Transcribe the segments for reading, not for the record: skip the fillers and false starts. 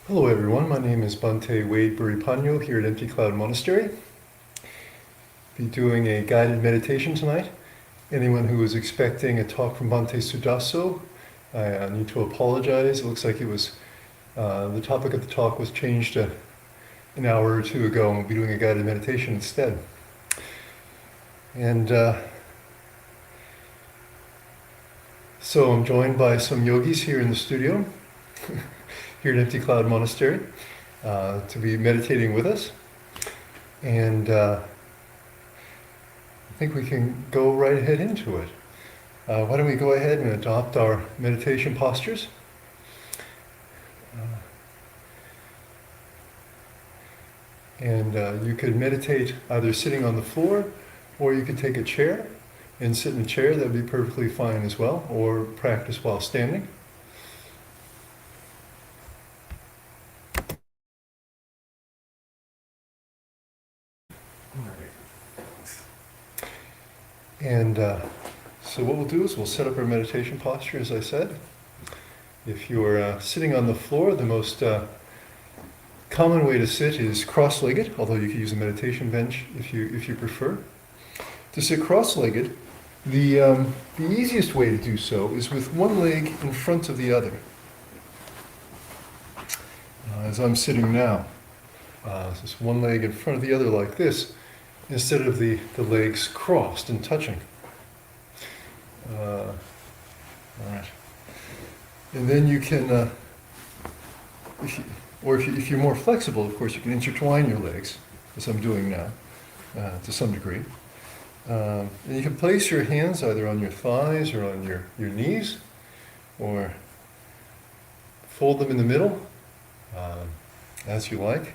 Hello everyone, my name is Bhante Wade Bhuripañño here at Empty Cloud Monastery. Be doing a guided meditation tonight. Anyone who was expecting a talk from Bhante Sudaso, I need to apologize. It looks like it was, the topic of the talk was changed an hour or two ago, and we'll be doing a guided meditation instead. And so I'm joined by some yogis here in the studio, here at Empty Cloud Monastery, to be meditating with us. And I think we can go right ahead into it. Why don't we go ahead and adopt our meditation postures? You could meditate either sitting on the floor, or you could take a chair and sit in a chair. That would be perfectly fine as well, or practice while standing. And so what we'll do is we'll set up our meditation posture, as I said. If you're sitting on the floor, the most common way to sit is cross-legged, although you could use a meditation bench if you prefer. To sit cross-legged, the easiest way to do so is with one leg in front of the other, as I'm sitting now. Just one leg in front of the other like this, instead of the legs crossed and touching. All right. And then you can, if you're more flexible, of course, you can intertwine your legs, as I'm doing now, to some degree. And you can place your hands either on your thighs or on your knees, or fold them in the middle, as you like.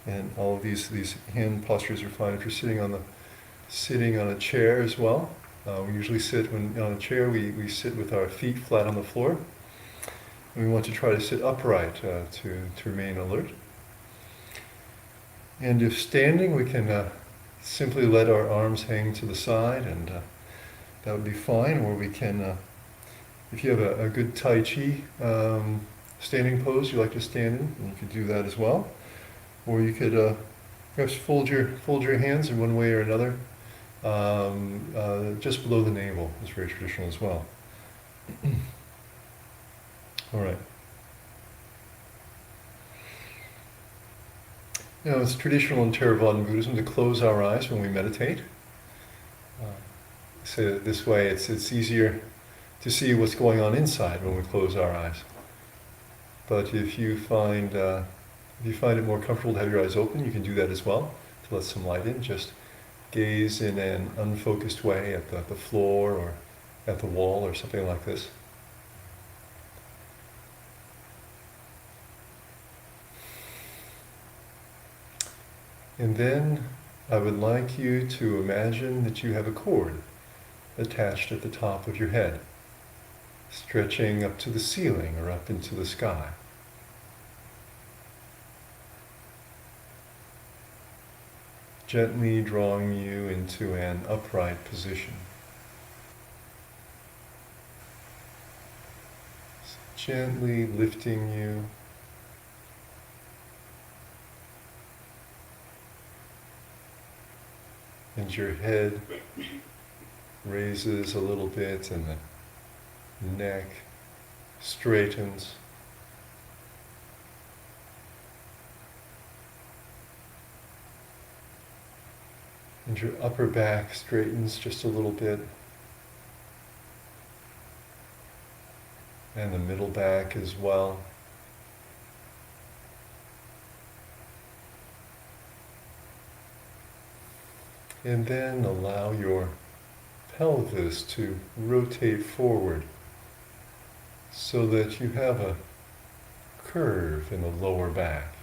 And all of these hand postures are fine if you're sitting on a chair as well. We usually sit on a chair. We sit with our feet flat on the floor. And we want to try to sit upright to remain alert. And if standing, we can simply let our arms hang to the side, and that would be fine. Or we can, if you have a good Tai Chi standing pose you like to stand in, you could do that as well. Or you could perhaps fold your hands in one way or another, just below the navel. It's very traditional as well. All right. Now, it's traditional in Theravadan Buddhism to close our eyes when we meditate. So this way, it's easier to see what's going on inside when we close our eyes. But if you find it more comfortable to have your eyes open, you can do that as well, to let some light in. Just gaze in an unfocused way at the floor or at the wall or something like this. And then I would like you to imagine that you have a cord attached at the top of your head, stretching up to the ceiling or up into the sky. Gently drawing you into an upright position. So gently lifting you. And your head raises a little bit, and the neck straightens. And your upper back straightens just a little bit. And the middle back as well. And then allow your pelvis to rotate forward so that you have a curve in the lower back.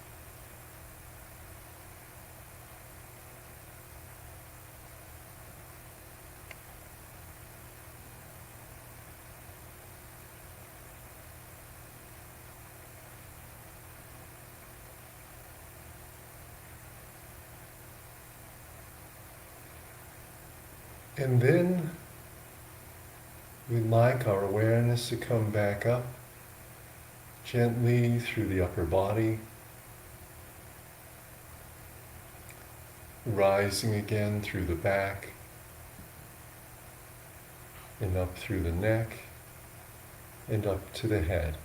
And then we'd like our awareness to come back up gently through the upper body, rising again through the back and up through the neck and up to the head.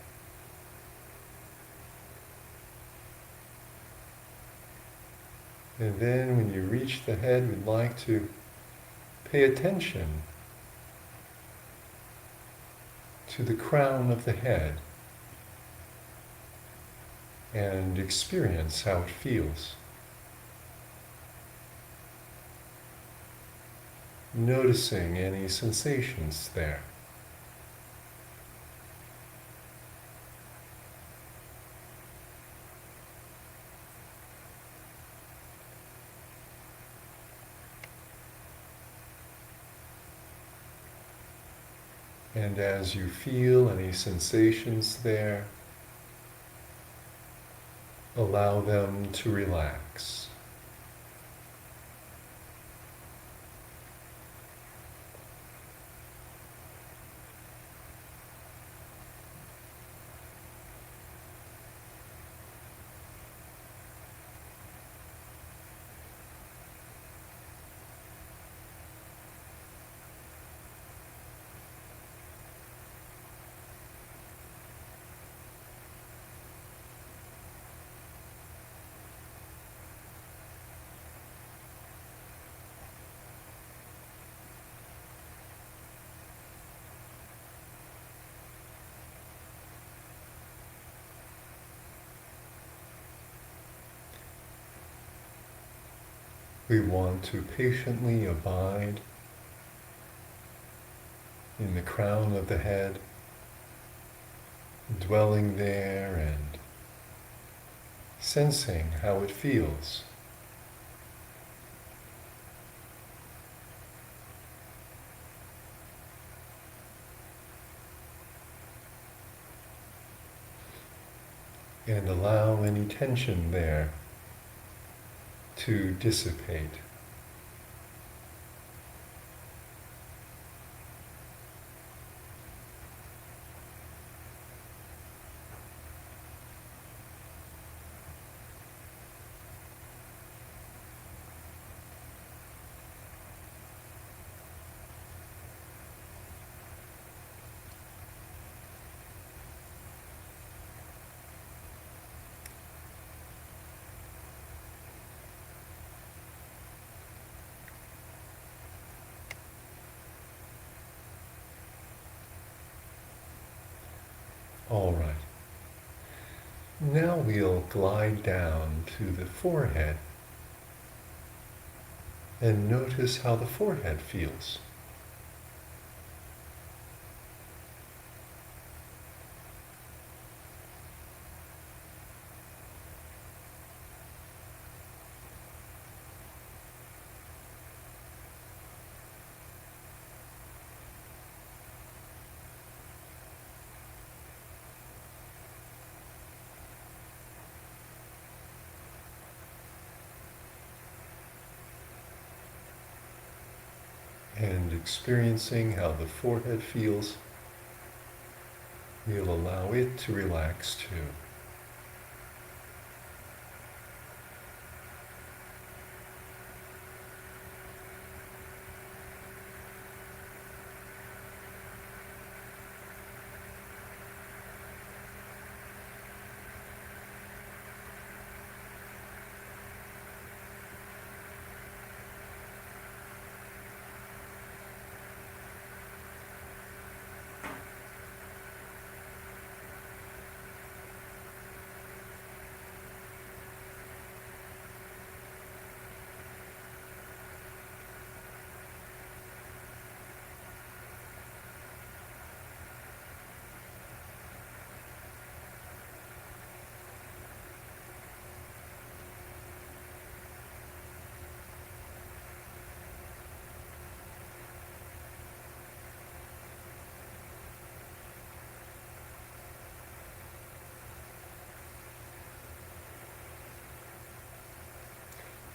And then when you reach the head, we'd like to pay attention to the crown of the head and experience how it feels. Noticing any sensations there. And as you feel any sensations there, allow them to relax. We want to patiently abide in the crown of the head, dwelling there and sensing how it feels. And allow any tension there to dissipate. All right. Now we'll glide down to the forehead and notice how the forehead feels. And experiencing how the forehead feels, we'll allow it to relax too.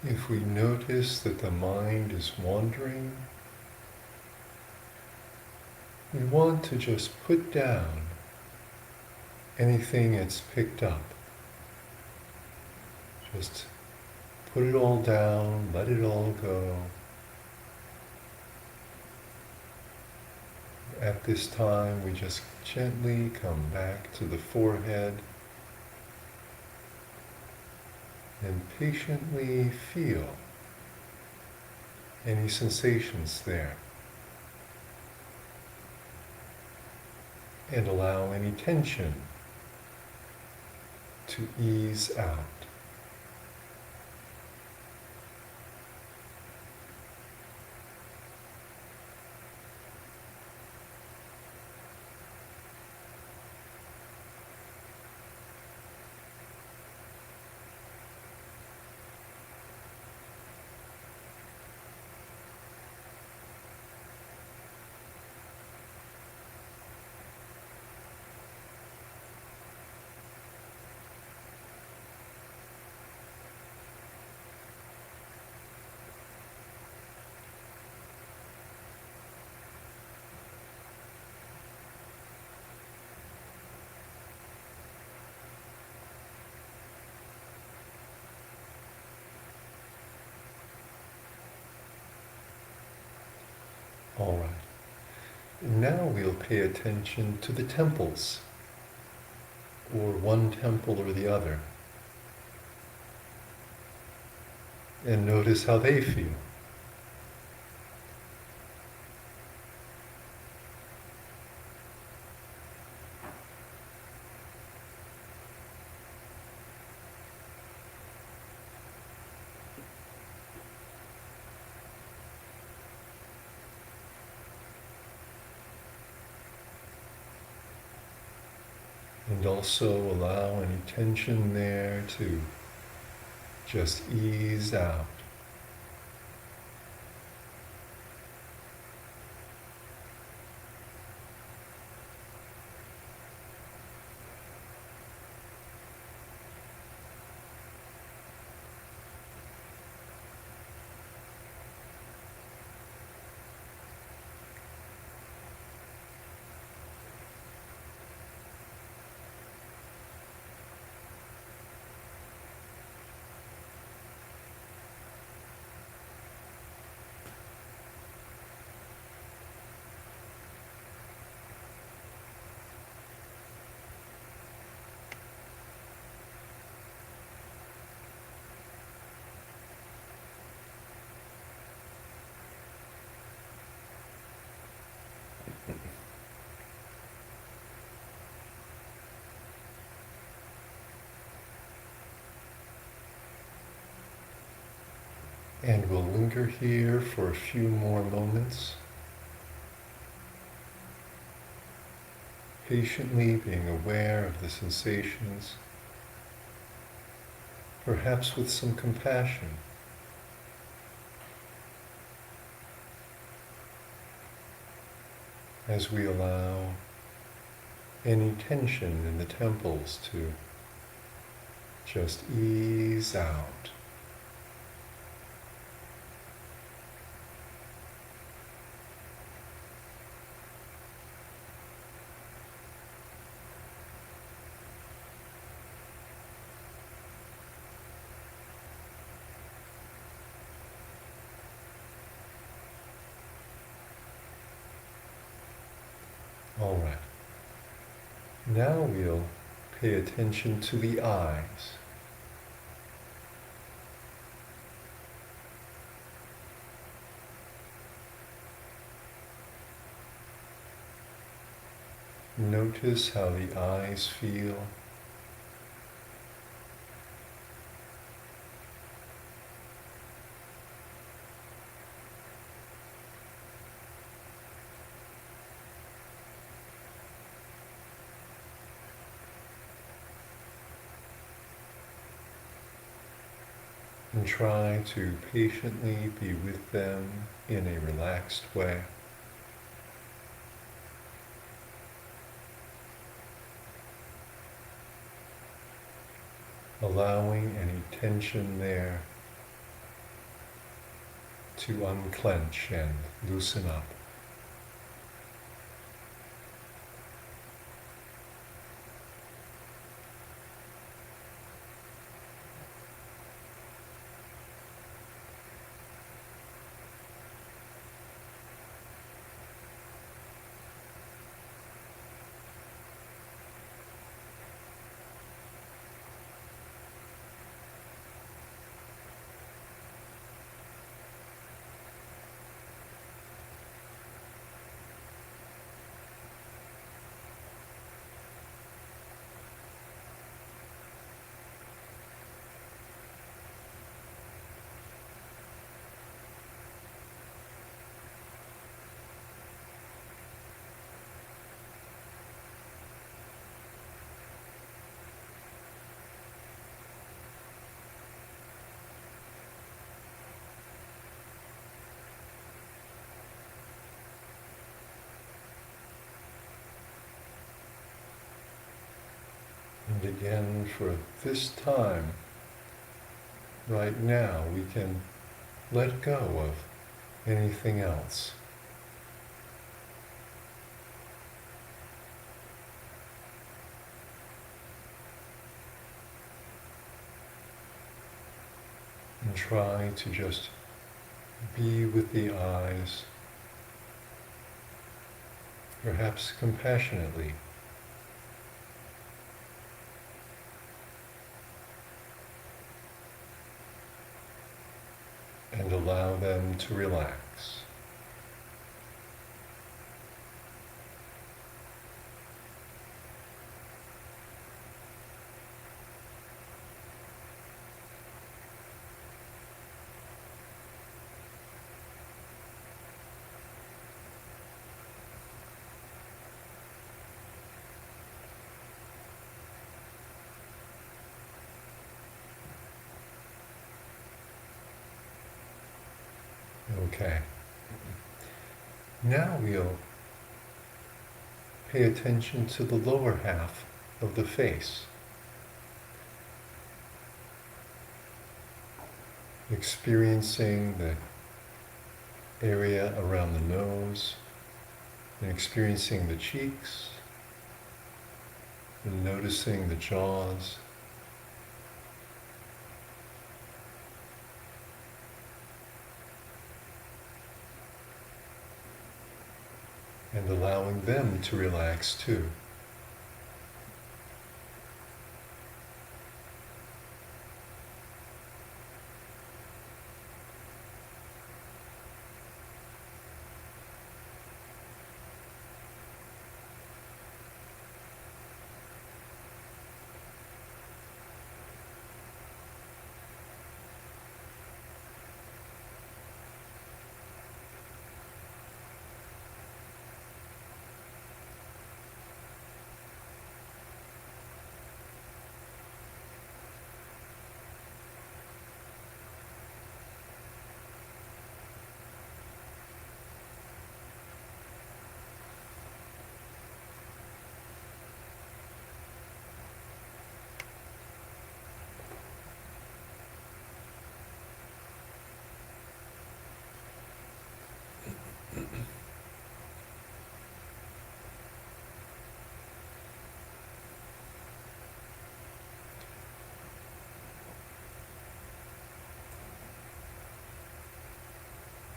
If we notice that the mind is wandering, we want to just put down anything it's picked up. Just put it all down, let it all go. At this time, we just gently come back to the forehead and patiently feel any sensations there. And allow any tension to ease out. All right. Now we'll pay attention to the temples, or one temple or the other, and notice how they feel. And also allow any tension there to just ease out. And we'll linger here for a few more moments, patiently being aware of the sensations, perhaps with some compassion. As we allow any tension in the temples to just ease out. All right. Now we'll pay attention to the eyes. Notice how the eyes feel. And try to patiently be with them in a relaxed way. Allowing any tension there to unclench and loosen up. And again, for this time, right now, we can let go of anything else. And try to just be with the eyes, perhaps compassionately. And allow them to relax. Okay. Now we'll pay attention to the lower half of the face. Experiencing the area around the nose, and experiencing the cheeks, and noticing the jaws. And allowing them to relax too.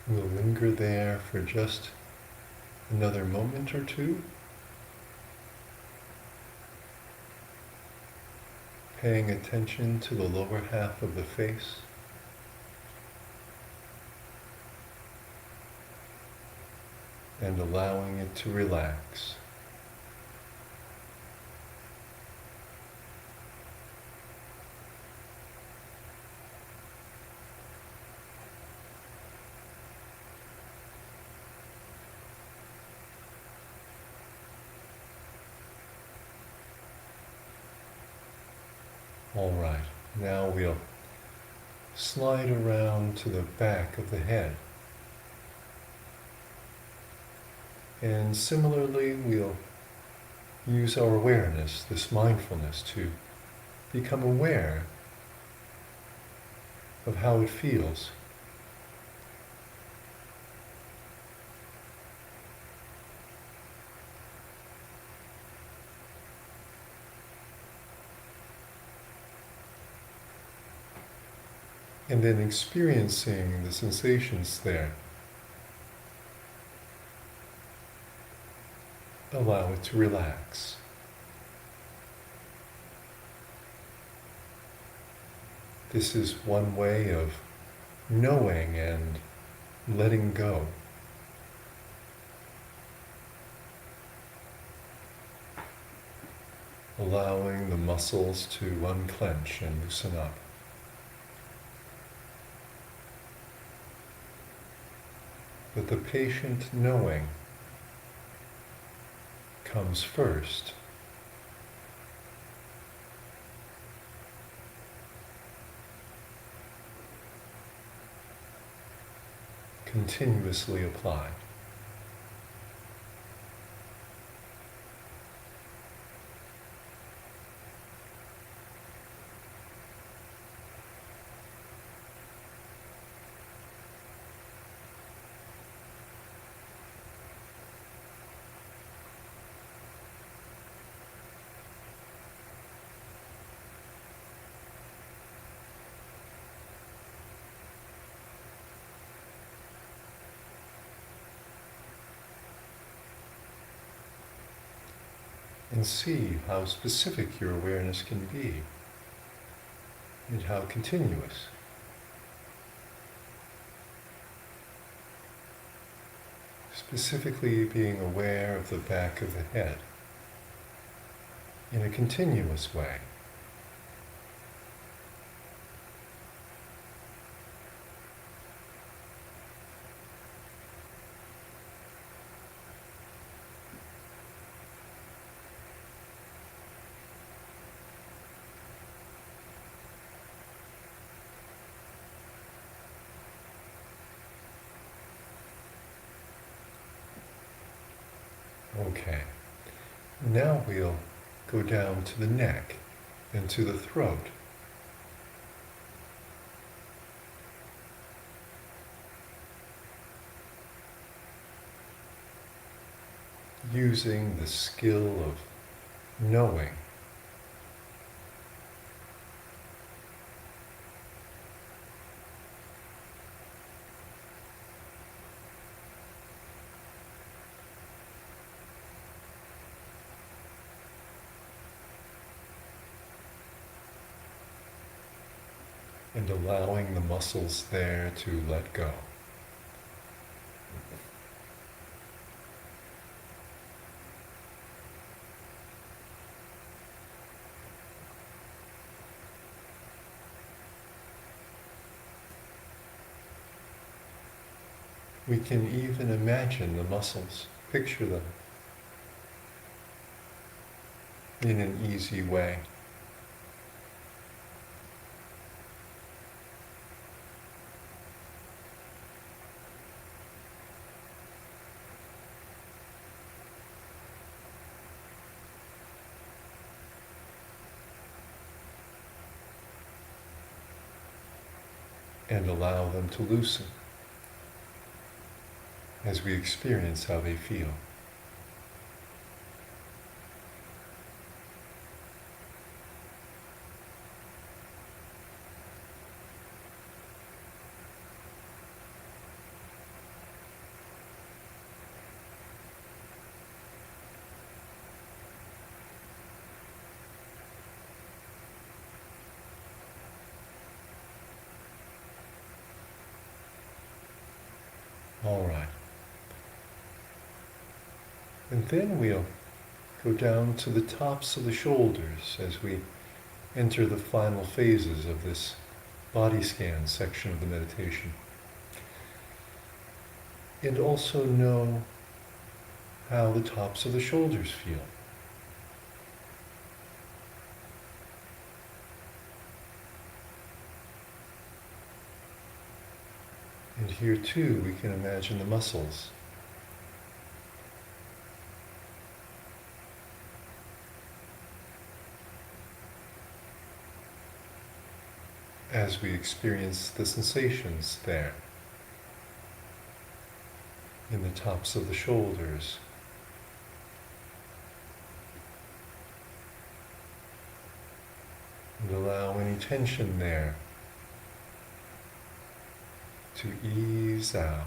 We'll linger there for just another moment or two, paying attention to the lower half of the face. And allowing it to relax. All right, now we'll slide around to the back of the head. And similarly, we'll use our awareness, this mindfulness, to become aware of how it feels. And then experiencing the sensations there. Allow it to relax. This is one way of knowing and letting go. Allowing the muscles to unclench and loosen up. But the patient knowing comes first. Continuously applied. and see how specific your awareness can be and how continuous. Specifically being aware of the back of the head in a continuous way. Okay, now we'll go down to the neck and to the throat. Using the skill of knowing. And allowing the muscles there to let go. We can even imagine the muscles, picture them in an easy way. And allow them to loosen as we experience how they feel. All right. And then we'll go down to the tops of the shoulders as we enter the final phases of this body scan section of the meditation. And also know how the tops of the shoulders feel. And here too, we can imagine the muscles. As we experience the sensations there in the tops of the shoulders. And allow any tension there to ease out.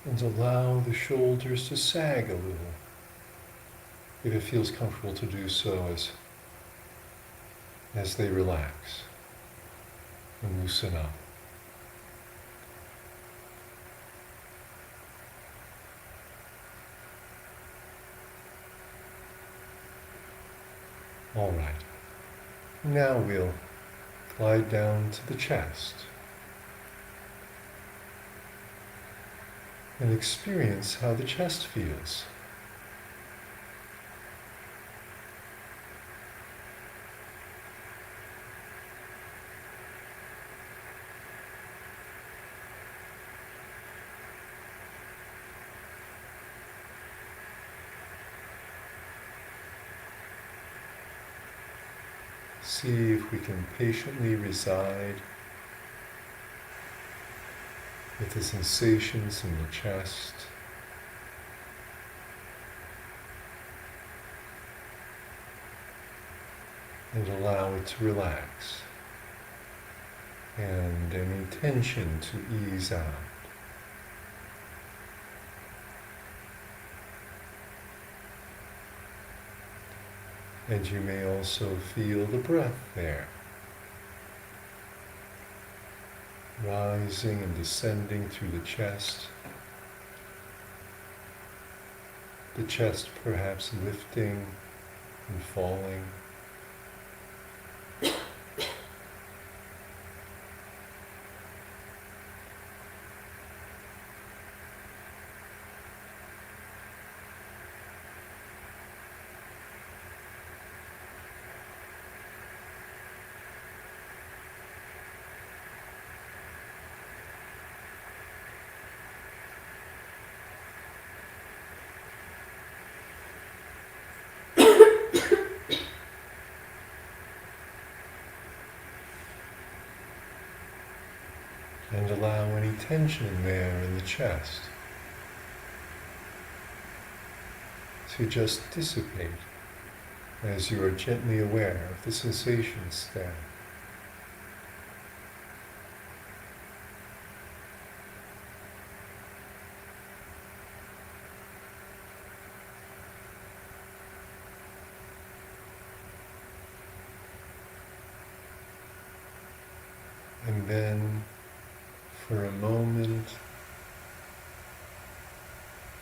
And allow the shoulders to sag a little, if it feels comfortable to do so as they relax and loosen up. All right. Now we'll glide down to the chest and experience how the chest feels. See if we can patiently reside with the sensations in the chest. And allow it to relax and any tension to ease out. And you may also feel the breath there, rising and descending through the chest perhaps lifting and falling. And allow any tension there in the chest to just dissipate as you are gently aware of the sensations there. And then, for a moment,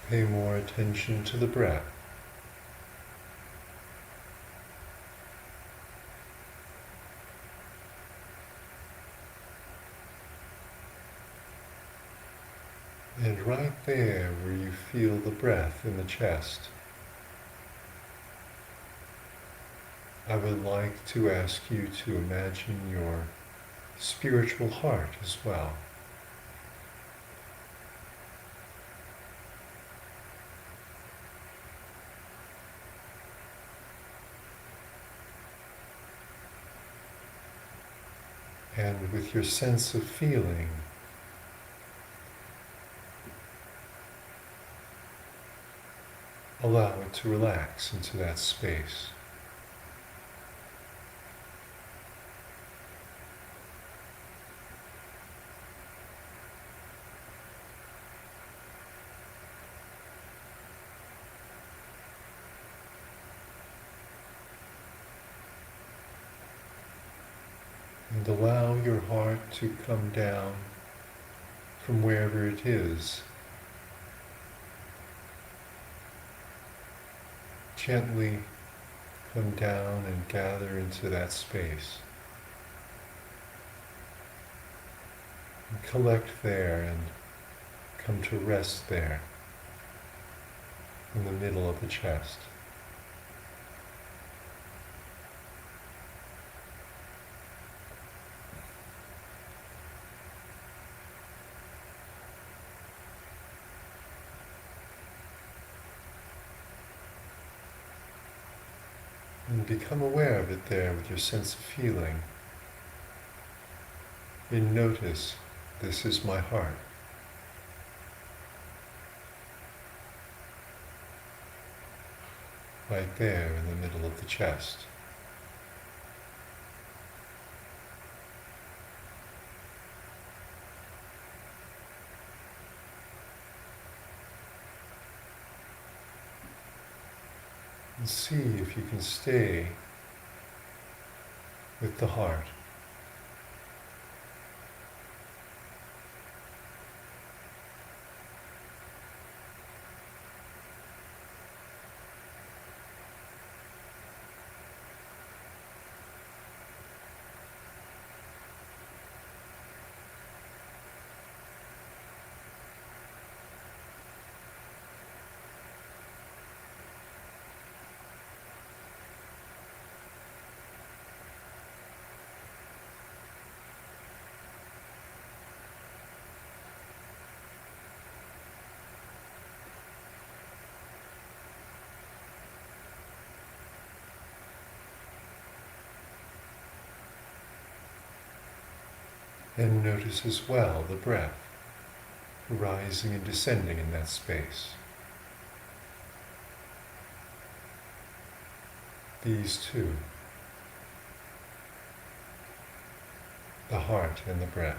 pay more attention to the breath. And right there where you feel the breath in the chest, I would like to ask you to imagine your spiritual heart as well. And with your sense of feeling, allow it to relax into that space. And allow your heart to come down from wherever it is. Gently come down and gather into that space. And collect there and come to rest there in the middle of the chest. And become aware of it there with your sense of feeling. And notice, this is my heart. Right there in the middle of the chest. And see if you can stay with the heart. And notice as well the breath rising and descending in that space. These two, the heart and the breath.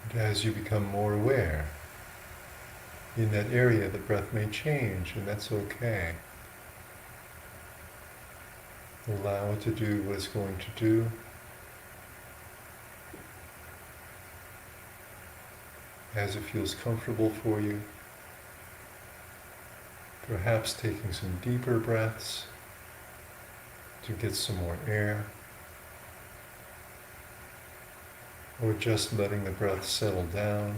And as you become more aware, in that area the breath may change, and that's okay. Allow it to do what it's going to do. As it feels comfortable for you. Perhaps taking some deeper breaths to get some more air. Or just letting the breath settle down.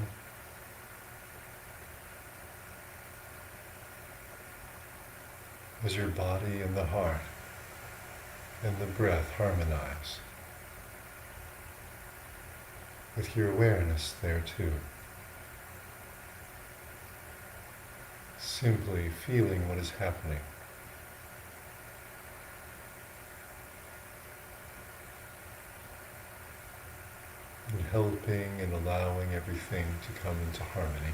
As your body and the heart and the breath harmonize with your awareness there too. Simply feeling what is happening. And helping and allowing everything to come into harmony.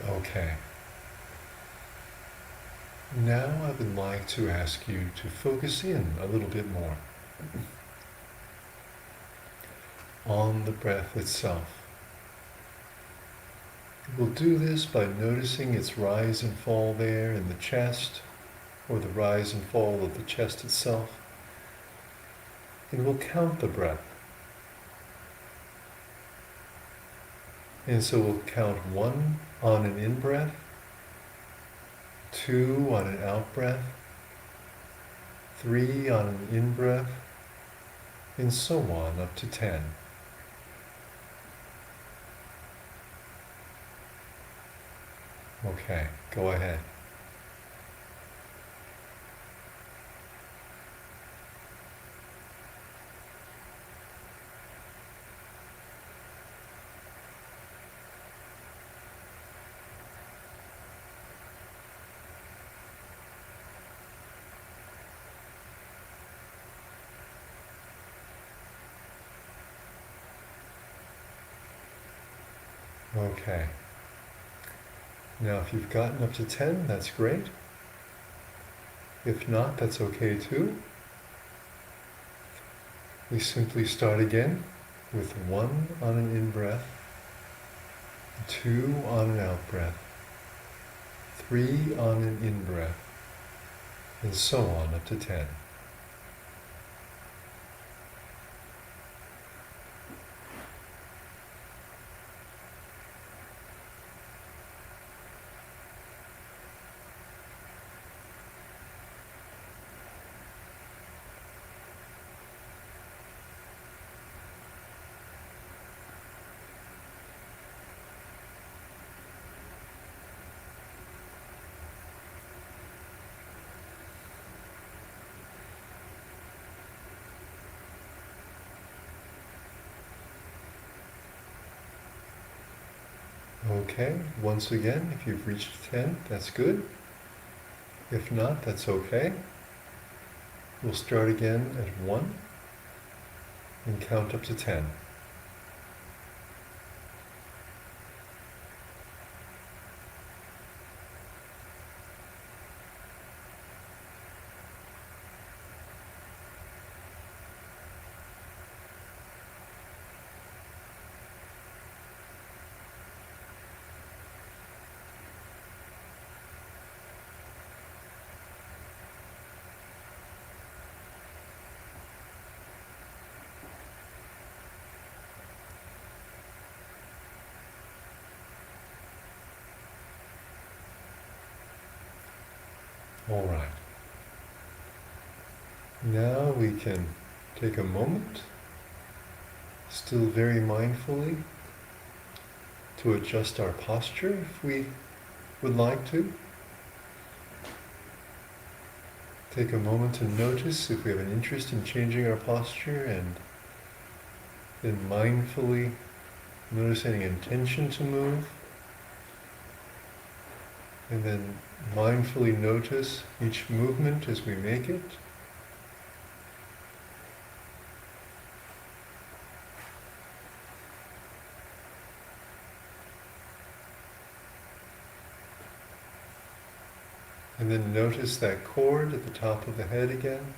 Okay. Now I would like to ask you to focus in a little bit more on the breath itself. We'll do this by noticing its rise and fall there in the chest, or the rise and fall of the chest itself. And we'll count the breath. And so we'll count 1 on an in-breath, 2 on an out-breath, 3 on an in-breath, and so on up to 10. Okay, go ahead. Okay. Now if you've gotten up to 10, that's great. If not, that's okay too. We simply start again with 1 on an in-breath, 2 on an out-breath, 3 on an in-breath, and so on up to 10. Okay, once again, if you've reached 10, that's good. If not, that's okay. We'll start again at 1 and count up to 10. All right. Now we can take a moment, still very mindfully, to adjust our posture if we would like to. Take a moment to notice if we have an interest in changing our posture, and then mindfully notice any intention to move. And then mindfully notice each movement as we make it. And then notice that cord at the top of the head again,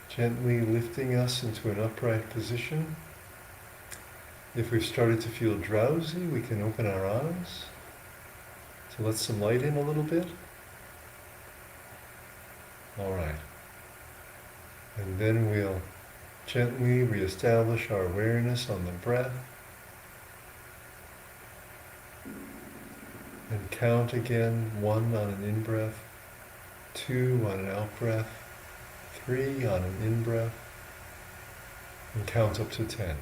gently lifting us into an upright position. If we've started to feel drowsy, we can open our eyes to let some light in a little bit. All right. And then we'll gently reestablish our awareness on the breath. And count again, 1 on an in-breath, 2 on an out-breath, 3 on an in-breath, and count up to 10.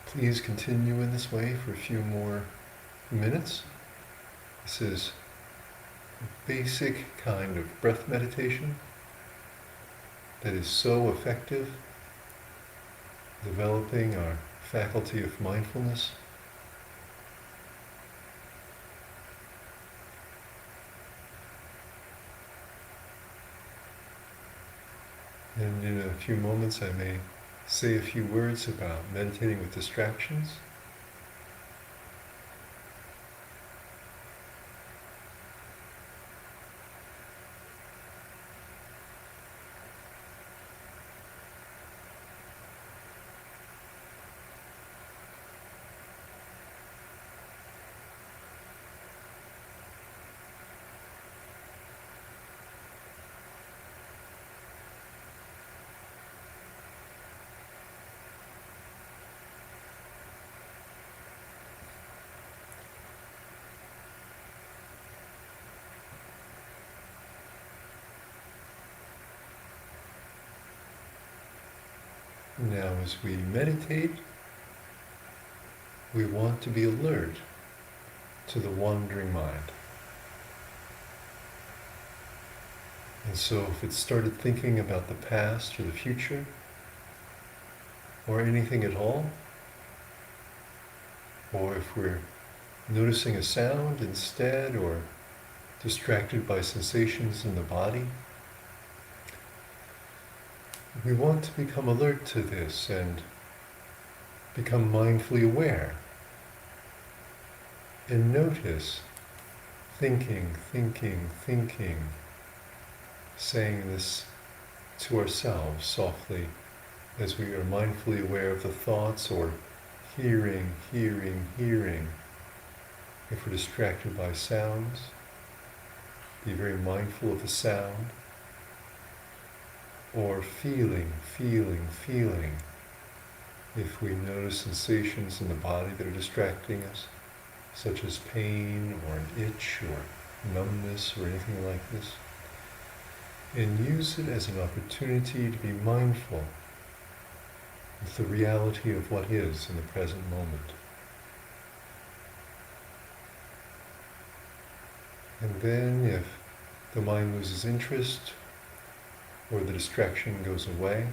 Please continue in this way for a few more minutes. This is a basic kind of breath meditation that is so effective, developing our faculty of mindfulness. And in a few moments I may say a few words about meditating with distractions. Now, as we meditate, we want to be alert to the wandering mind. And so if it started thinking about the past or the future, or anything at all, or if we're noticing a sound instead, or distracted by sensations in the body, we want to become alert to this and become mindfully aware and notice thinking, saying this to ourselves softly as we are mindfully aware of the thoughts, or hearing. If we're distracted by sounds, be very mindful of the sound. Or feeling. If we notice sensations in the body that are distracting us, such as pain or an itch or numbness or anything like this, and use it as an opportunity to be mindful of the reality of what is in the present moment. And then if the mind loses interest, or the distraction goes away,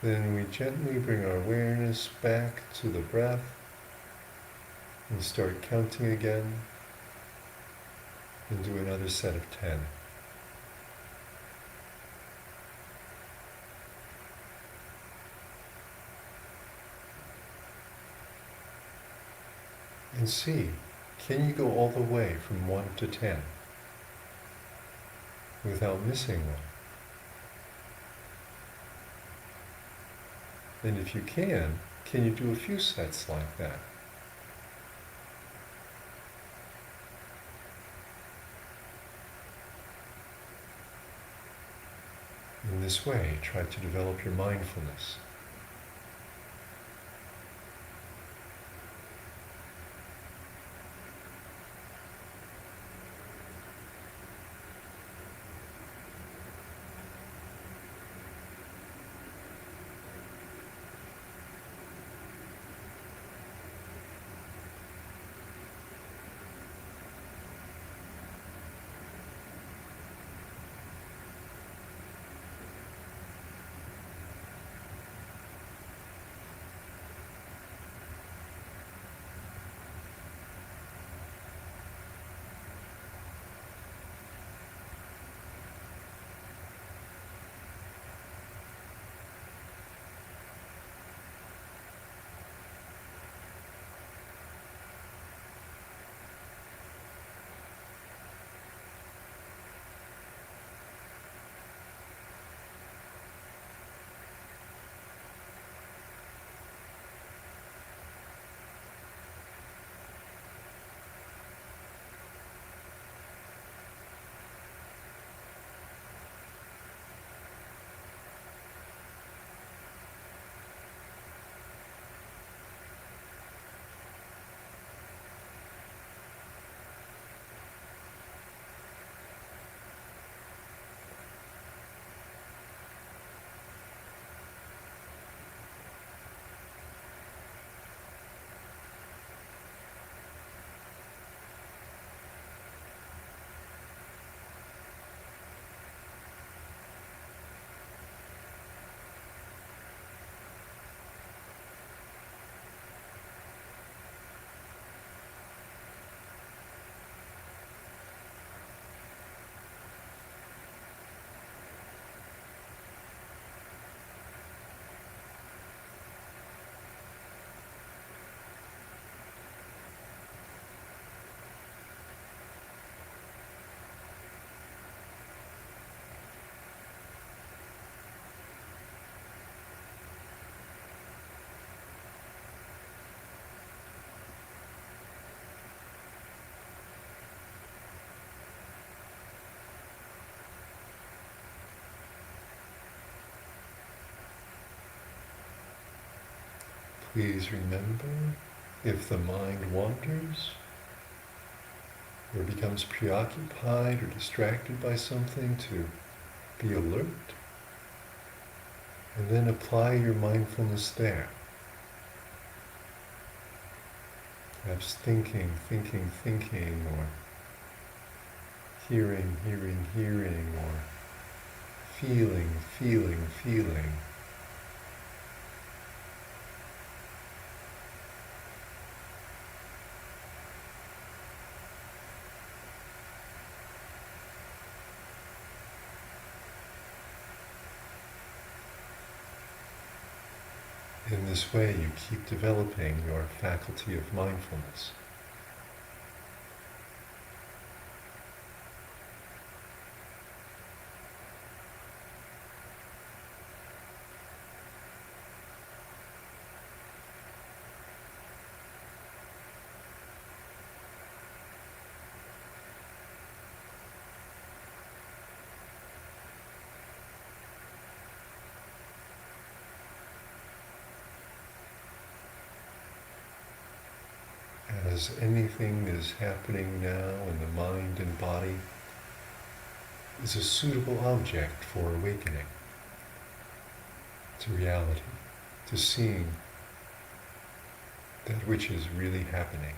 then we gently bring our awareness back to the breath and start counting again and do another set of 10. And see, can you go all the way from 1 to 10? without missing one. And if you can you do a few sets like that? In this way, try to develop your mindfulness. Please remember, if the mind wanders or becomes preoccupied or distracted by something, to be alert and then apply your mindfulness there. Perhaps thinking, or hearing, or feeling. In this way, you keep developing your faculty of mindfulness. As anything that is happening now in the mind and body is a suitable object for awakening to reality, to seeing that which is really happening.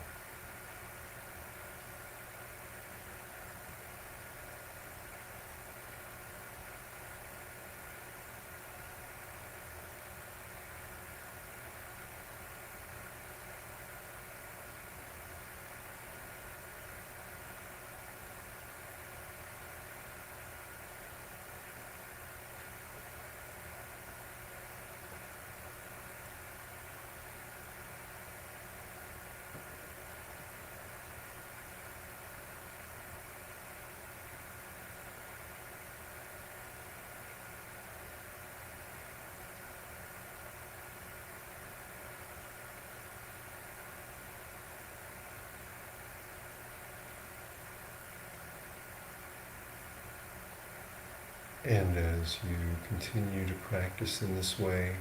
And as you continue to practice in this way,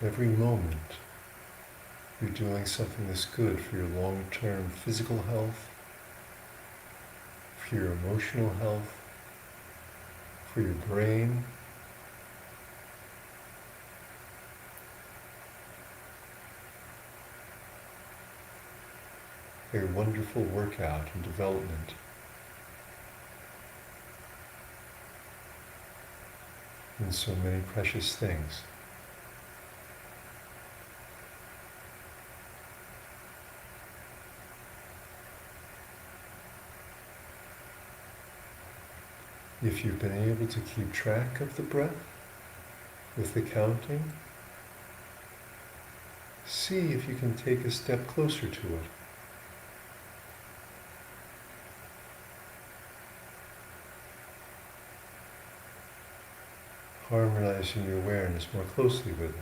every moment you're doing something that's good for your long-term physical health, for your emotional health, for your brain. A wonderful workout and development. In so many precious things. If you've been able to keep track of the breath with the counting, see if you can take a step closer to it. Harmonizing your awareness more closely with it.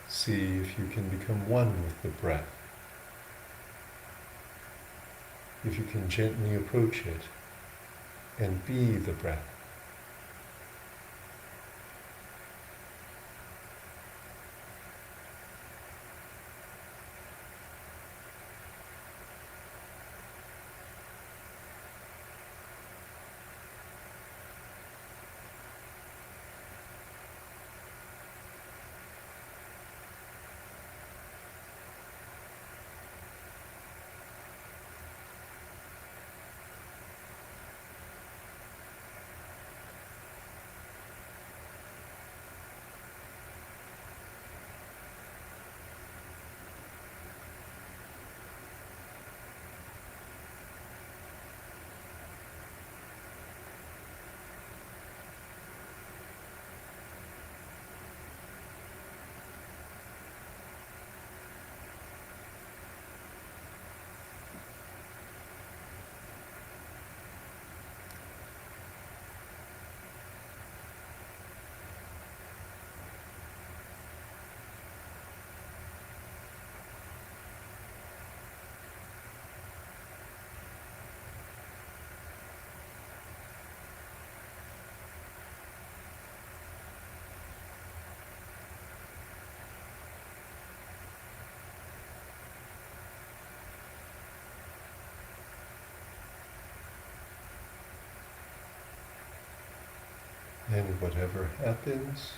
See if you can become one with the breath. If you can gently approach it and be the breath. And whatever happens,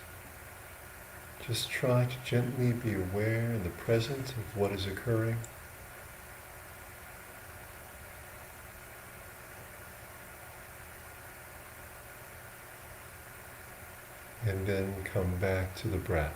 just try to gently be aware in the present of what is occurring. And then come back to the breath.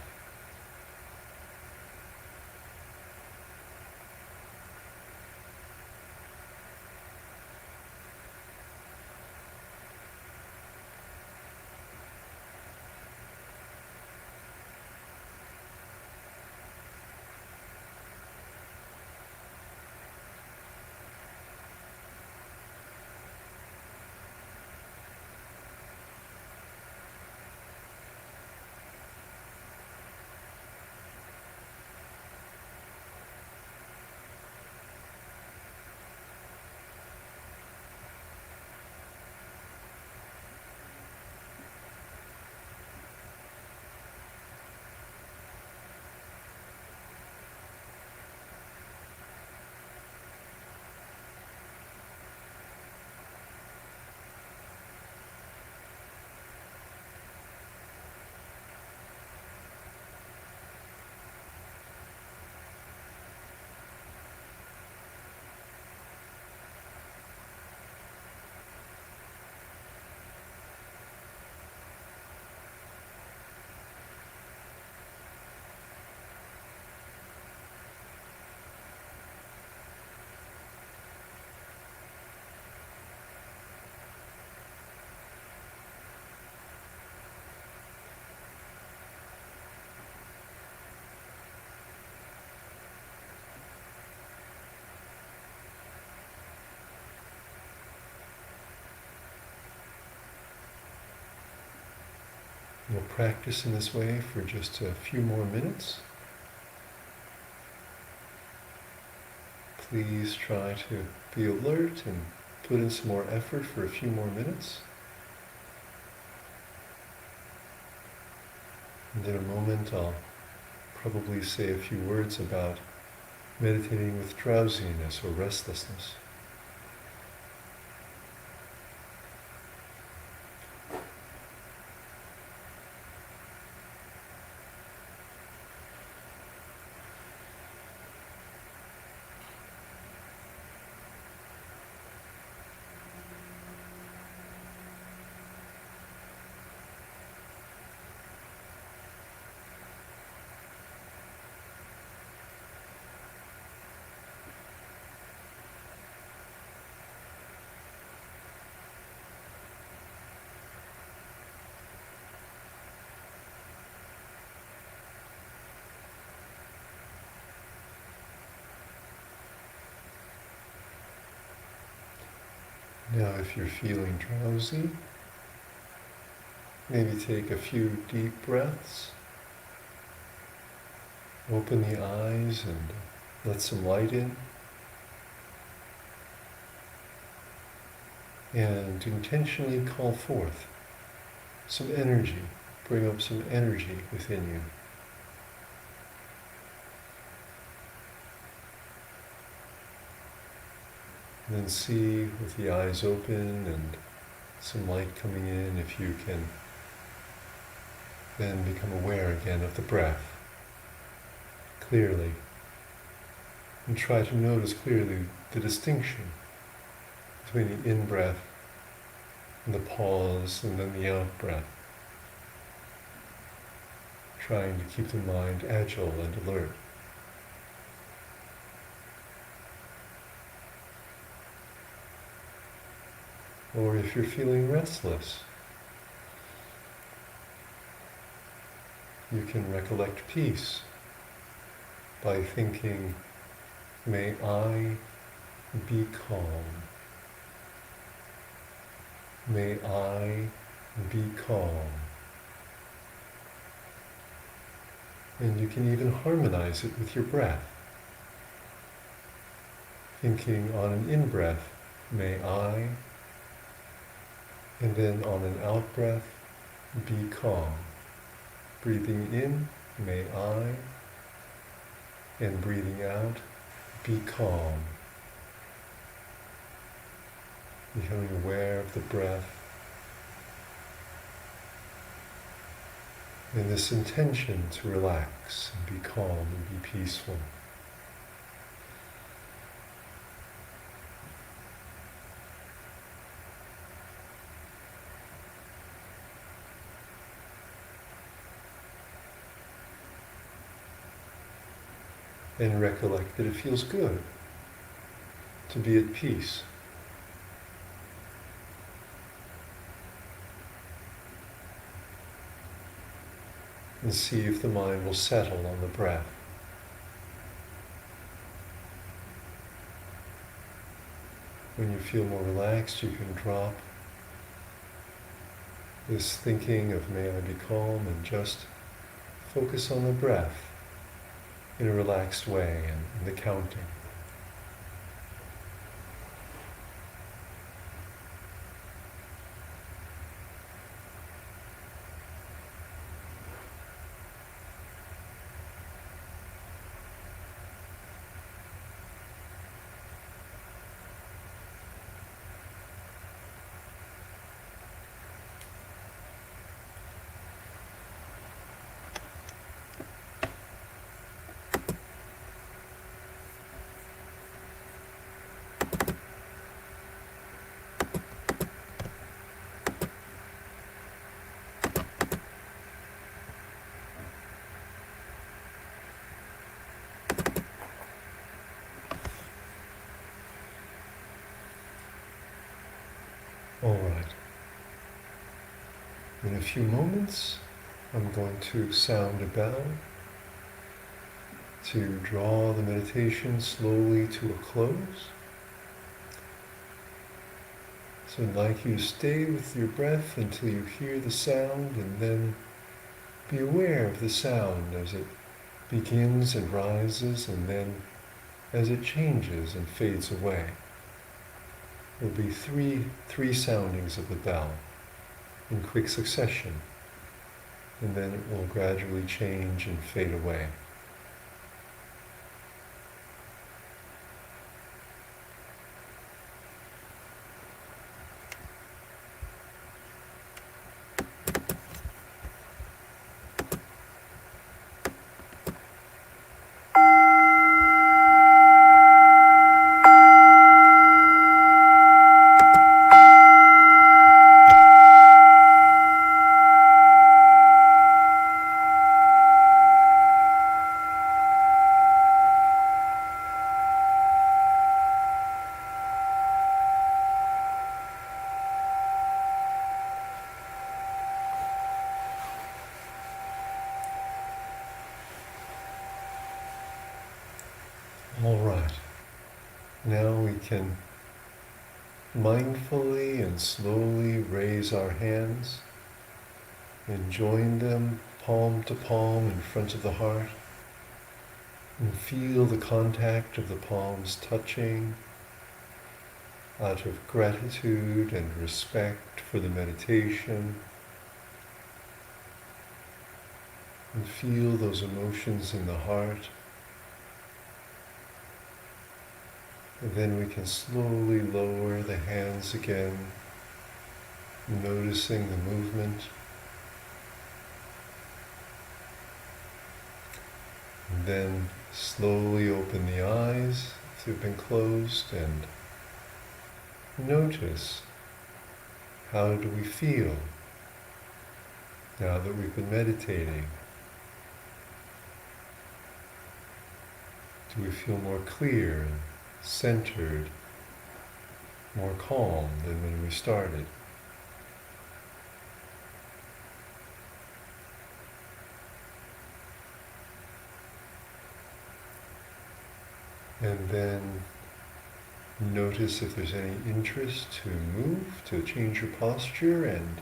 We'll practice in this way for just a few more minutes. please try to be alert and put in some more effort for a few more minutes. And in a moment I'll probably say a few words about meditating with drowsiness or restlessness. Now, if you're feeling drowsy, maybe take a few deep breaths. Open the eyes and let some light in. And intentionally call forth some energy, bring up some energy within you. And then see with the eyes open and some light coming in if you can then become aware again of the breath clearly. And try to notice clearly the distinction between the in-breath and the pause and then the out-breath. Trying to keep the mind agile and alert. Or if you're feeling restless, you can recollect peace by thinking, may I be calm. May I be calm. And you can even harmonize it with your breath. Thinking on an in-breath, may I, and then on an out-breath, be calm. Breathing in, may I, and breathing out, be calm. Becoming aware of the breath. And this intention to relax and be calm and be peaceful. And recollect that it feels good to be at peace. And see if the mind will settle on the breath. When you feel more relaxed, you can drop this thinking of may I be calm and just focus on the breath in a relaxed way and the counting. All right. In a few moments, I'm going to sound a bell to draw the meditation slowly to a close. So I'd like you to stay with your breath until you hear the sound, and then be aware of the sound as it begins and rises and then as it changes and fades away. There'll be three soundings of the bell in quick succession, and then it will gradually change and fade away. All right. Now we can mindfully and slowly raise our hands and join them palm to palm in front of the heart, and feel the contact of the palms touching out of gratitude and respect for the meditation, and feel those emotions in the heart. And then we can slowly lower the hands again, noticing the movement. And then slowly open the eyes if they've been closed and notice, how do we feel now that we've been meditating? Do we feel more clear and centered, more calm than when we started? And then notice if there's any interest to move, to change your posture, and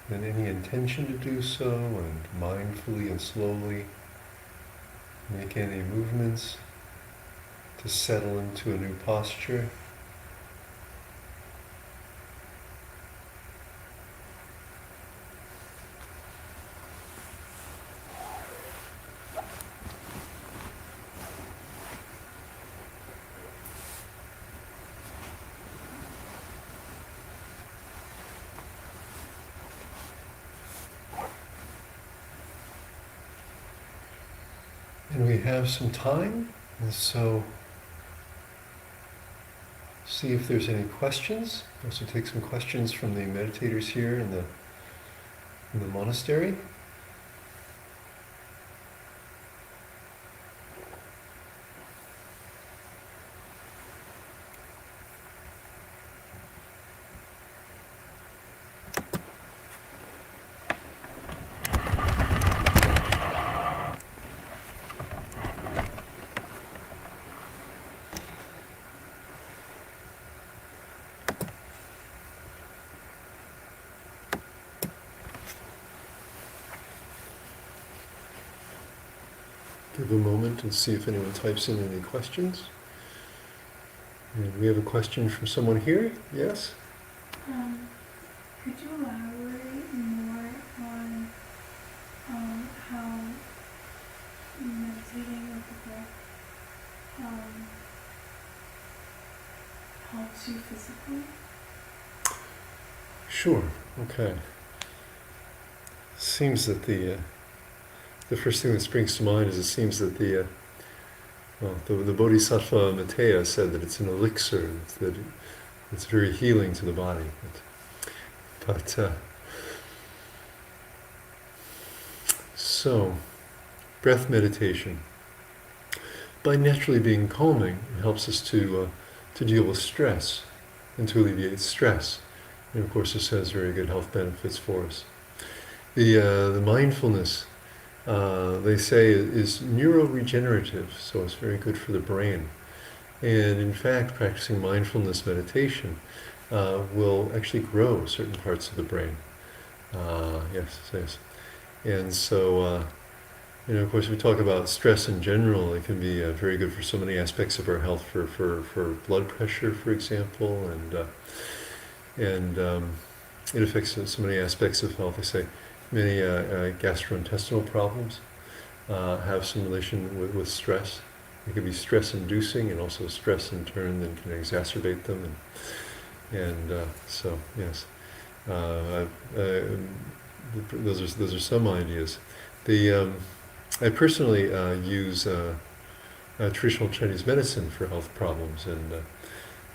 then any intention to do so, and mindfully and slowly make any movements to settle into a new posture. And we have some time, and so see if there's any questions. Also take some questions from the meditators here in the monastery. Give a moment and see if anyone types in any questions. And we have a question from someone here. Yes? Could you elaborate more on how meditating with the breath helps you physically? Sure. Okay. Seems that the first thing that springs to mind is it seems that the Bodhisattva Maitreya said that it's an elixir, that it's very healing to the body. But so, breath meditation, by naturally being calming, it helps us to deal with stress and to alleviate stress. And of course, this has very good health benefits for us. The mindfulness, they say, is neuroregenerative, so it's very good for the brain. And in fact, practicing mindfulness meditation will actually grow certain parts of the brain. Yes. And so Of course, we talk about stress in general. It can be very good for so many aspects of our health, for blood pressure, for example, and it affects so many aspects of health. I say many gastrointestinal problems have some relation with stress. It can be stress-inducing, and also stress in turn then can exacerbate them. So yes, uh, those are some ideas. I personally use traditional Chinese medicine for health problems, I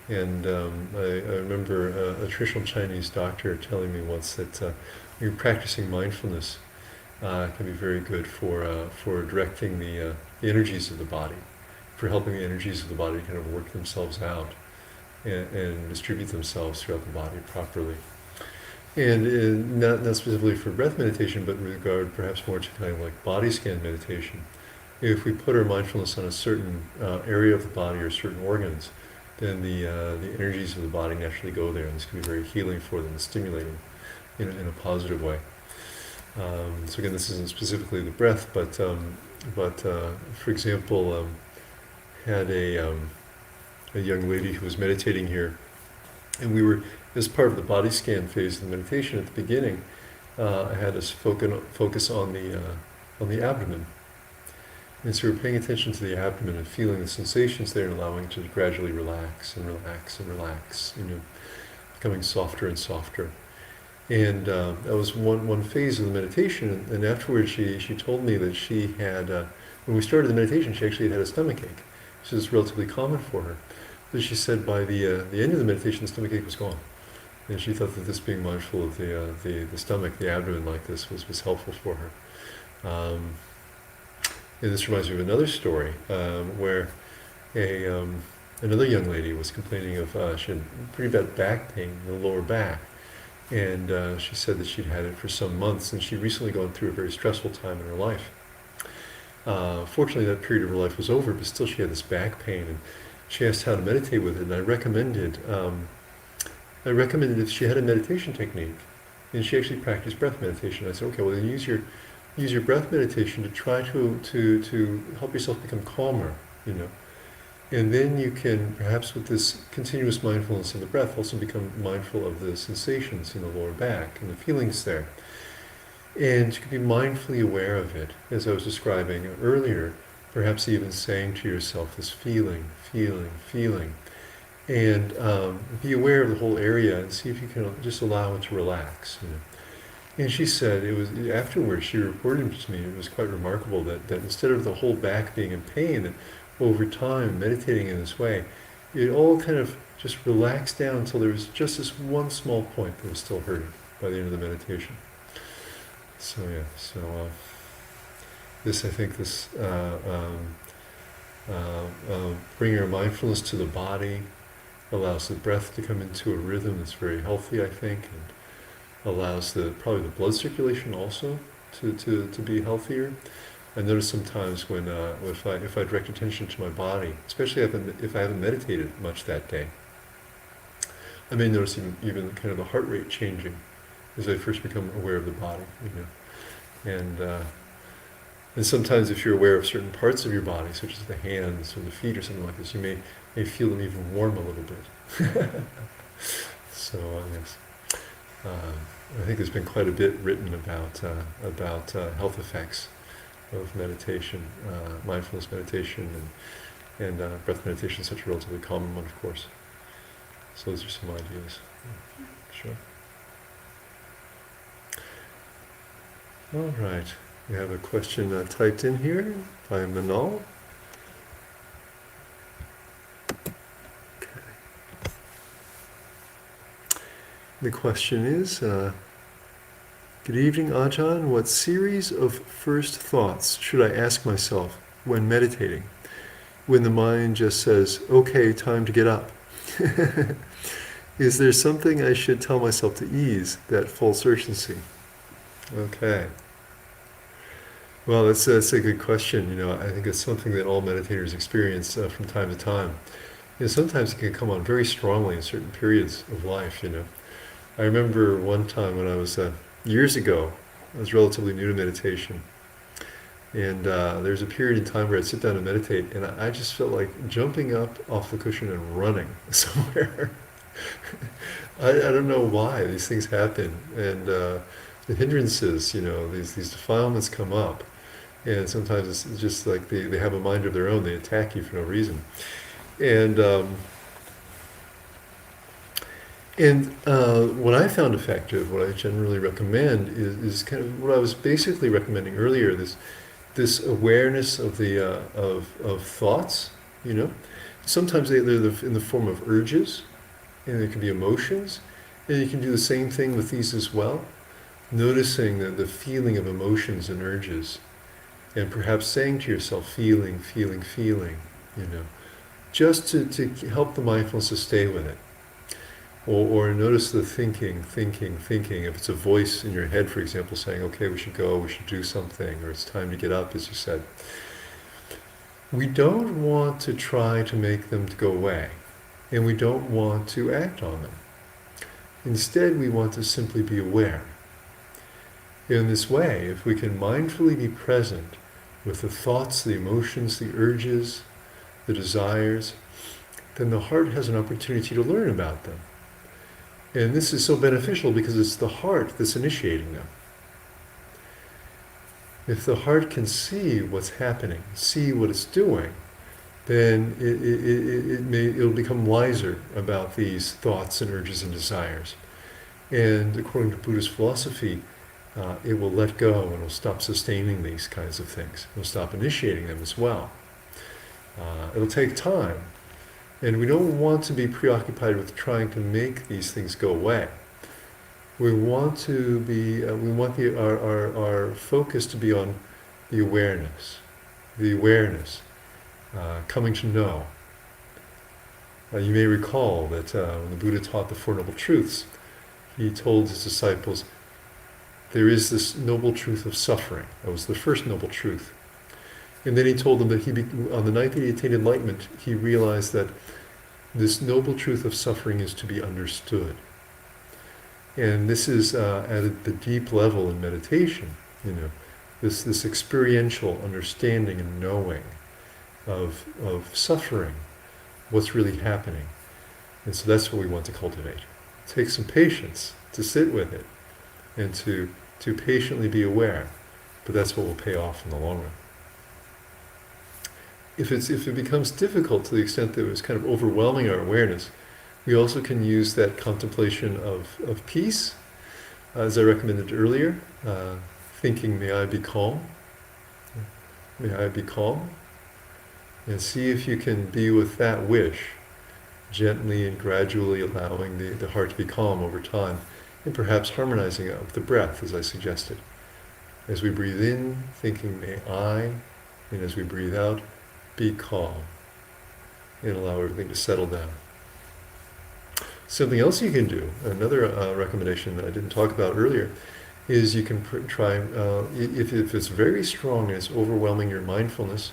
remember a traditional Chinese doctor telling me once that when you're practicing mindfulness, can be very good for directing the energies of the body, for helping the energies of the body kind of work themselves out and distribute themselves throughout the body properly. And not specifically for breath meditation, but in regard perhaps more to kind of like body scan meditation. If we put our mindfulness on a certain area of the body or certain organs, then the energies of the body naturally go there, and this can be very healing for them and stimulating in a positive way. So again, this isn't specifically the breath, but for example, had a young lady who was meditating here, and we were, as part of the body scan phase of the meditation at the beginning, I had us focus on the abdomen. And so we're paying attention to the abdomen and feeling the sensations there and allowing it to gradually relax and relax and relax, becoming softer and softer. And that was one phase of the meditation. And afterwards she told me that she had, when we started the meditation, she actually had a stomach ache. This is relatively common for her. But she said by the end of the meditation, the stomach ache was gone. And she thought that this being mindful of the stomach, the abdomen like this was helpful for her. And this reminds me of another story where another young lady was complaining of she had pretty bad back pain in the lower back, and she said that she'd had it for some months, and she'd recently gone through a very stressful time in her life. Fortunately, that period of her life was over, but still she had this back pain, and she asked how to meditate with it, and I recommended if she had a meditation technique, and she actually practiced breath meditation. I said, okay, well then use your breath meditation to try to help yourself become calmer, and then you can perhaps with this continuous mindfulness of the breath also become mindful of the sensations in the lower back and the feelings there, and you can be mindfully aware of it, as I was describing earlier, perhaps even saying to yourself this feeling, and be aware of the whole area and see if you can just allow it to relax. And she said, it was afterwards, she reported to me, it was quite remarkable that instead of the whole back being in pain, that over time, meditating in this way, it all kind of just relaxed down until there was just this one small point that was still hurting by the end of the meditation. So yeah, this, I think, bringing our mindfulness to the body allows the breath to come into a rhythm that's very healthy, I think, and allows probably the blood circulation also to be healthier. I notice sometimes when if I direct attention to my body, especially if I haven't meditated much that day, I may notice even kind of the heart rate changing as I first become aware of the body, and sometimes if you're aware of certain parts of your body, such as the hands or the feet or something like this, you may feel them even warm a little bit. So yes. I think there's been quite a bit written about health effects of meditation, mindfulness meditation, and breath meditation is such a relatively common one, of course. So those are some ideas. Sure. All right. We have a question typed in here by Manal. The question is, good evening, Ajahn. What series of first thoughts should I ask myself when meditating, when the mind just says, okay, time to get up? Is there something I should tell myself to ease that false urgency? Okay. Well, that's a good question. I think it's something that all meditators experience from time to time. Sometimes it can come on very strongly in certain periods of life, I remember one time when I was, years ago, I was relatively new to meditation, And there's a period in time where I'd sit down and meditate, and I just felt like jumping up off the cushion and running somewhere. I don't know why these things happen, and the hindrances, these defilements come up, and sometimes it's just like they have a mind of their own. They attack you for no reason, and what I found effective, what I generally recommend, is kind of what I was basically recommending earlier. This awareness of the of thoughts. Sometimes they're in the form of urges, and there can be emotions, and you can do the same thing with these as well. Noticing the feeling of emotions and urges, and perhaps saying to yourself, feeling, feeling, feeling, just to help the mindfulness to stay with it. Or notice the thinking, thinking, thinking. If it's a voice in your head, for example, saying, okay, we should go, we should do something, or it's time to get up, as you said. We don't want to try to make them to go away, and we don't want to act on them. Instead, we want to simply be aware. In this way, if we can mindfully be present with the thoughts, the emotions, the urges, the desires, then the heart has an opportunity to learn about them. And this is so beneficial because it's the heart that's initiating them. If the heart can see what's happening, see what it's doing, then it'll become wiser about these thoughts and urges and desires. And according to Buddhist philosophy, it will let go and will stop sustaining these kinds of things. It will stop initiating them as well. It'll take time. And we don't want to be preoccupied with trying to make these things go away. We want to be, our focus to be on the awareness, coming to know. You may recall that when the Buddha taught the Four Noble Truths, he told his disciples, there is this noble truth of suffering. That was the first noble truth. And then he told them that on the night that he attained enlightenment, he realized that this noble truth of suffering is to be understood. And this is at the deep level in meditation, this experiential understanding and knowing of suffering, what's really happening. And so that's what we want to cultivate. Take some patience to sit with it and to patiently be aware. But that's what will pay off in the long run. If it becomes difficult to the extent that it's kind of overwhelming our awareness, we also can use that contemplation of peace, as I recommended earlier, thinking, may I be calm? May I be calm? And see if you can be with that wish, gently and gradually allowing the heart to be calm over time, and perhaps harmonizing it with the breath, as I suggested. As we breathe in, thinking, may I, and as we breathe out, be calm, and allow everything to settle down. Something else you can do, another recommendation that I didn't talk about earlier, is you can try, if it's very strong and it's overwhelming your mindfulness,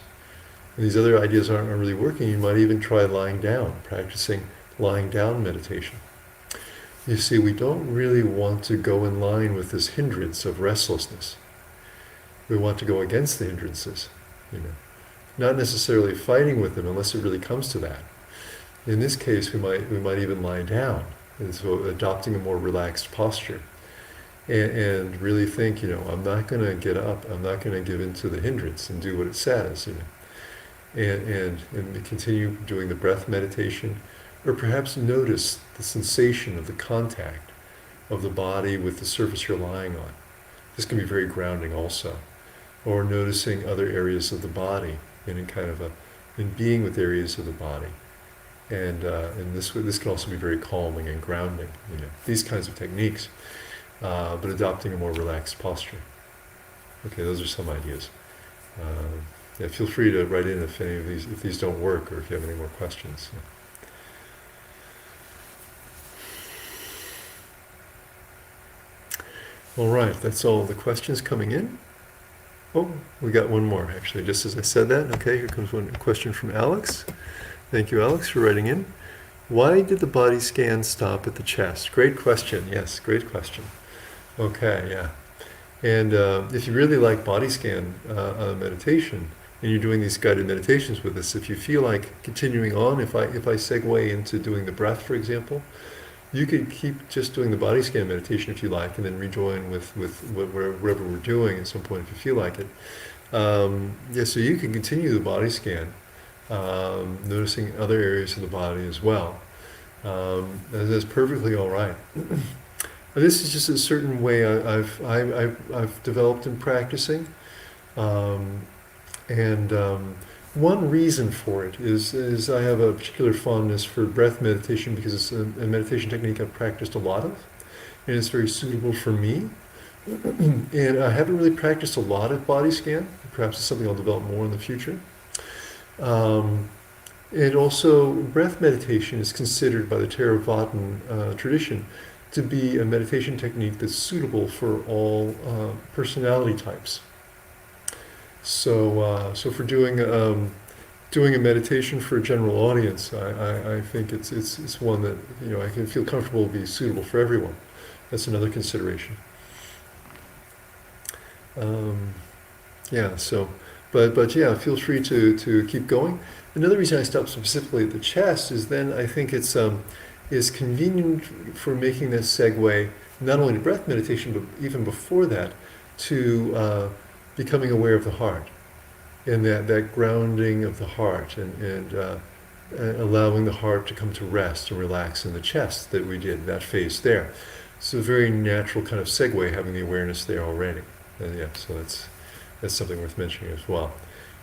and these other ideas aren't really working, you might even try lying down, practicing lying down meditation. You see, we don't really want to go in line with this hindrance of restlessness. We want to go against the hindrances, Not necessarily fighting with them unless it really comes to that. In this case, we might even lie down, and so adopting a more relaxed posture, and really think, I'm not going to get up, I'm not going to give in to the hindrance and do what it says, and continue doing the breath meditation, or perhaps notice the sensation of the contact of the body with the surface you're lying on. This can be very grounding also, or noticing other areas of the body, and in being with areas of the body. And this can also be very calming and grounding, these kinds of techniques, but adopting a more relaxed posture. Okay, those are some ideas. Feel free to write in if these don't work, or if you have any more questions. All right, that's all the questions coming in. Oh, we got one more, actually, just as I said that. Okay, here comes one question from Alex. Thank you, Alex, for writing in. Why did the body scan stop at the chest? Great question. Yes, great question. Okay, yeah. And if you really like body scan meditation, and you're doing these guided meditations with us, if you feel like continuing on, if I segue into doing the breath, for example, you could keep just doing the body scan meditation if you like, and then rejoin with whatever we're doing at some point if you feel like it. Yeah, so you can continue the body scan, noticing other areas of the body as well. That's perfectly all right. This is just a certain way I've developed in practicing, um, and one reason for it is I have a particular fondness for breath meditation because it's a meditation technique I've practiced a lot of, and it's very suitable for me. And I haven't really practiced a lot of body scan. Perhaps it's something I'll develop more in the future. And also, breath meditation is considered by the Theravada tradition to be a meditation technique that's suitable for all personality types. So for doing a meditation for a general audience, I think it's one that I can feel comfortable will be suitable for everyone. That's another consideration. Yeah. So, but yeah, feel free to keep going. Another reason I stopped specifically at the chest is then I think it's is convenient for making this segue not only to breath meditation but even before that to becoming aware of the heart and that grounding of the heart and allowing the heart to come to rest and relax in the chest that we did that phase there. It's a very natural kind of segue having the awareness there already. Yeah, so that's something worth mentioning as well.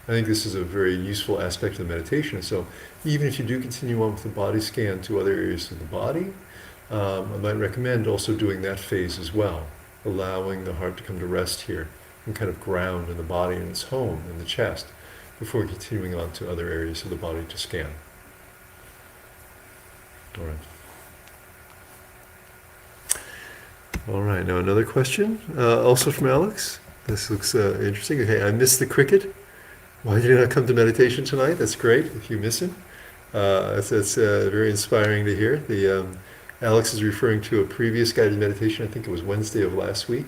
I think this is a very useful aspect of the meditation. So even if you do continue on with the body scan to other areas of the body, I might recommend also doing that phase as well, allowing the heart to come to rest here and kind of ground in the body in its home, in the chest, before continuing on to other areas of the body to scan. All right. All right, now another question, also from Alex. This looks interesting. Okay, I missed the cricket. Why did you not come to meditation tonight? That's great if you miss him. That's very inspiring to hear. Alex is referring to a previous guided meditation, I think it was Wednesday of last week,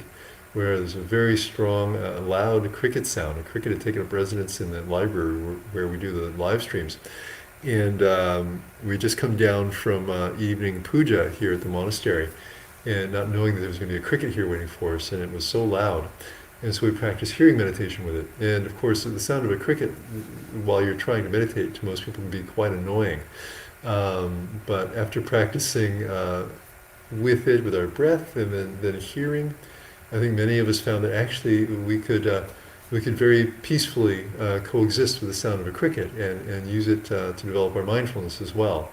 where there's a very strong, loud cricket sound. A cricket had taken up residence in the library where we do the live streams. And we just come down from evening puja here at the monastery, and not knowing that there was going to be a cricket here waiting for us, and it was so loud. And so we practiced hearing meditation with it. And of course, the sound of a cricket while you're trying to meditate to most people can be quite annoying. But after practicing with it, with our breath, and then hearing, I think many of us found that actually we could very peacefully coexist with the sound of a cricket and use it to develop our mindfulness as well.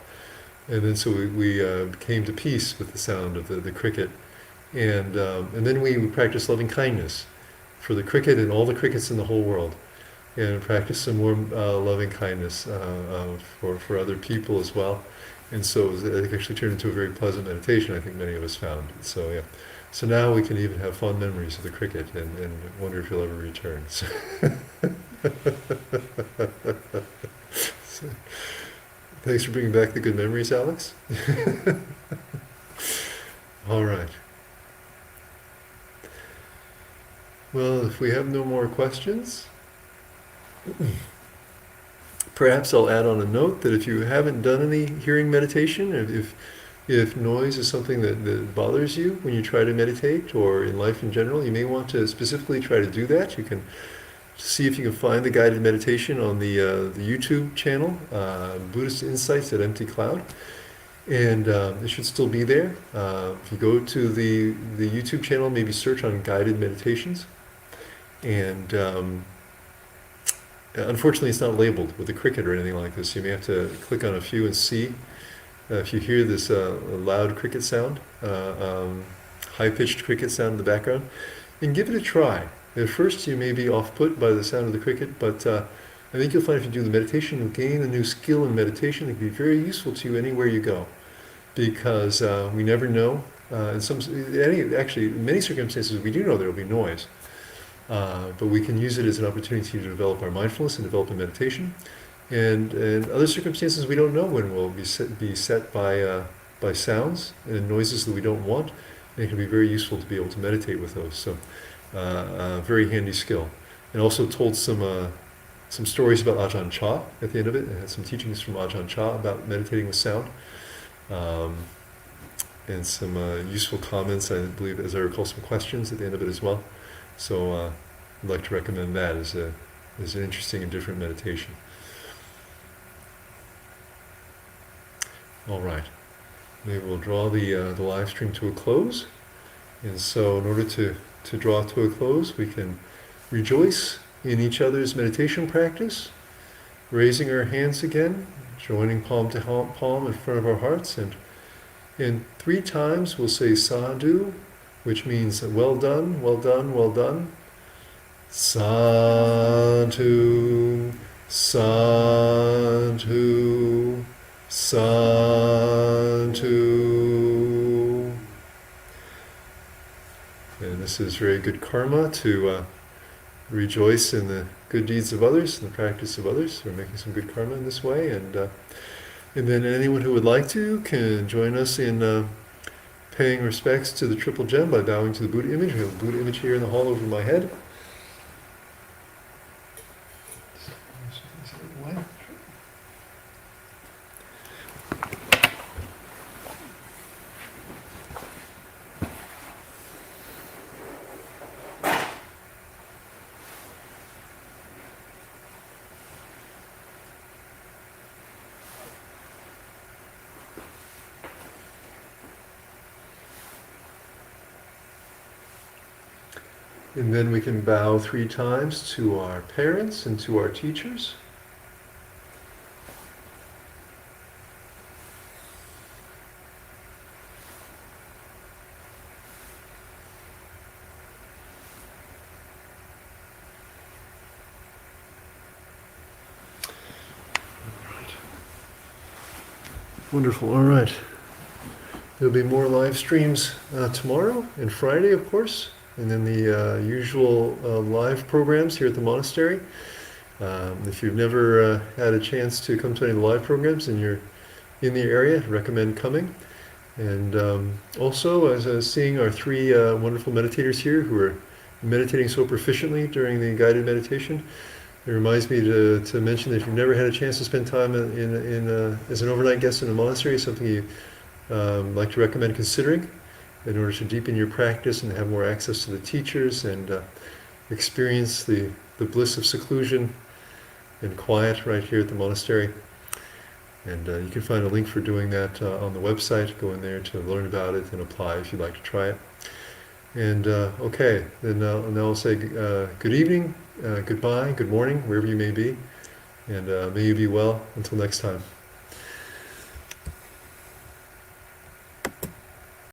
And then so we came to peace with the sound of the cricket. And then we practiced loving kindness for the cricket and all the crickets in the whole world, and practice some more loving kindness for other people as well. And so it actually turned into a very pleasant meditation, I think many of us found. So yeah, so now we can even have fond memories of the cricket and wonder if he'll ever return. So, so, thanks for bringing back the good memories, Alex. All right. Well, if we have no more questions, perhaps I'll add on a note that if you haven't done any hearing meditation, if noise is something that bothers you when you try to meditate or in life in general, you may want to specifically try to do that. You can see if you can find the guided meditation on the YouTube channel, Buddhist Insights at Empty Cloud. And it should still be there. If you go to the YouTube channel, maybe search on guided meditations. And unfortunately, it's not labeled with a cricket or anything like this. You may have to click on a few and see. If you hear this loud cricket sound, high-pitched cricket sound in the background, and give it a try. At first, you may be off-put by the sound of the cricket, but I think you'll find if you do the meditation, you'll gain a new skill in meditation that can be very useful to you anywhere you go. Because we never know. In many circumstances, we do know there will be noise. But we can use it as an opportunity to develop our mindfulness and develop a meditation. And in other circumstances, we don't know when we'll be set by sounds and noises that we don't want. And it can be very useful to be able to meditate with those. So very handy skill. And also told some stories about Ajahn Chah at the end of it, and had some teachings from Ajahn Chah about meditating with sound, and some useful comments, I believe, as I recall, some questions at the end of it as well. So I'd like to recommend that as an interesting and different meditation. All right, maybe we'll draw the live stream to a close. And so in order to draw it to a close, we can rejoice in each other's meditation practice, raising our hands again, joining palm to palm in front of our hearts, and 3 times we'll say sadhu, which means well done, well done, well done. Sadhu, sadhu, sadhu. And this is very good karma to rejoice in the good deeds of others, in the practice of others. We're making some good karma in this way, and then anyone who would like to can join us in paying respects to the triple gem by bowing to the Buddha image. We have a Buddha image here in the hall over my head. And then we can bow 3 times to our parents and to our teachers. Wonderful. All right. There'll be more live streams tomorrow and Friday, of course, and then the usual live programs here at the monastery. If you've never had a chance to come to any of the live programs and you're in the area, I recommend coming. And also, as I was seeing our 3 wonderful meditators here who are meditating so proficiently during the guided meditation, it reminds me to mention that if you've never had a chance to spend time as an overnight guest in a monastery, something you like to recommend considering in order to deepen your practice and have more access to the teachers and experience the bliss of seclusion and quiet right here at the monastery. And you can find a link for doing that on the website. Go in there to learn about it and apply if you'd like to try it. And okay, then now I'll say good evening, goodbye, good morning, wherever you may be, and may you be well until next time.